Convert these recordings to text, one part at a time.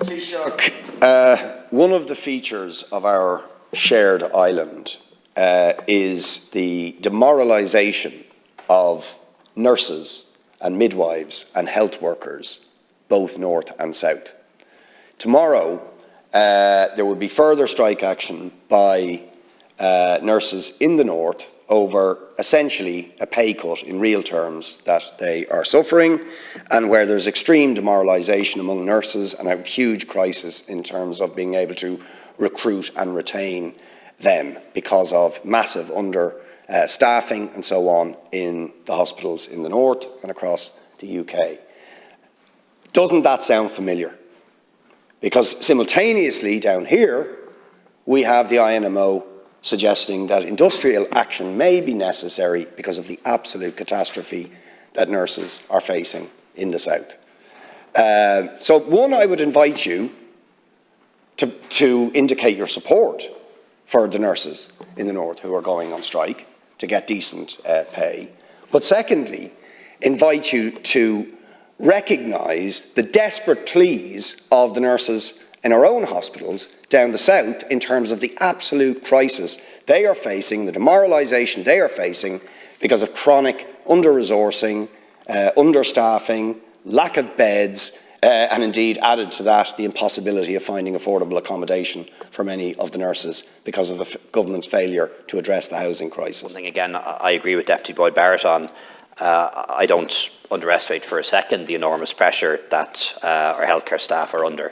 Taoiseach, one of the features of our shared island is the demoralisation of nurses and midwives and health workers, both north and south. Tomorrow, there will be further strike action by nurses in the north over essentially a pay cut in real terms that they are suffering, and where there's extreme demoralisation among nurses and a huge crisis in terms of being able to recruit and retain them because of massive staffing and so on in the hospitals in the north and across the UK. Doesn't that sound familiar? Because simultaneously down here we have the INMO suggesting that industrial action may be necessary because of the absolute catastrophe that nurses are facing in the south. So one, I would invite you to indicate your support for the nurses in the north who are going on strike to get decent pay. But secondly, invite you to recognise the desperate pleas of the nurses in our own hospitals down the south in terms of the absolute crisis they are facing, the demoralisation they are facing because of chronic under-resourcing, understaffing, lack of beds, and indeed added to that the impossibility of finding affordable accommodation for many of the nurses because of the government's failure to address the housing crisis. One thing again I agree with Deputy Boyd Barrett on. I don't underestimate for a second the enormous pressure that our healthcare staff are under.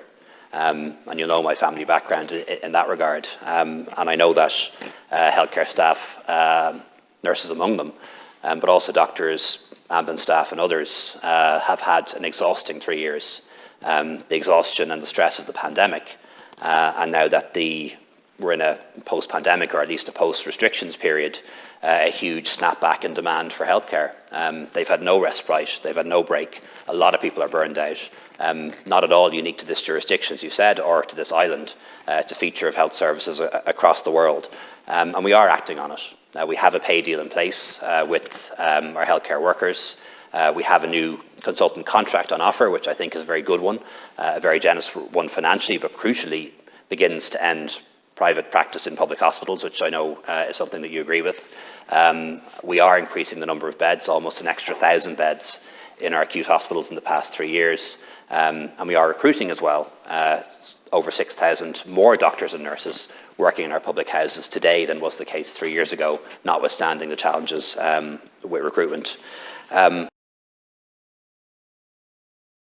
And you'll know my family background in that regard. And I know that healthcare staff, nurses among them, but also doctors, ambulance staff and others have had an exhausting 3 years. The exhaustion and the stress of the pandemic. And now that we're in a post-pandemic or at least a post-restrictions period, a huge snapback in demand for healthcare. They've had no respite, they've had no break. A lot of people are burned out. Not at all unique to this jurisdiction, as you said, or to this island. It's a feature of health services across the world. And we are acting on it. We have a pay deal in place with our healthcare workers. We have a new consultant contract on offer, which I think is a very good one, a very generous one financially, but crucially begins to end private practice in public hospitals, which I know is something that you agree with. We are increasing the number of beds, almost an extra 1,000 beds in our acute hospitals in the past 3 years. And we are recruiting as well, over 6,000 more doctors and nurses working in our public houses today than was the case 3 years ago, notwithstanding the challenges with recruitment.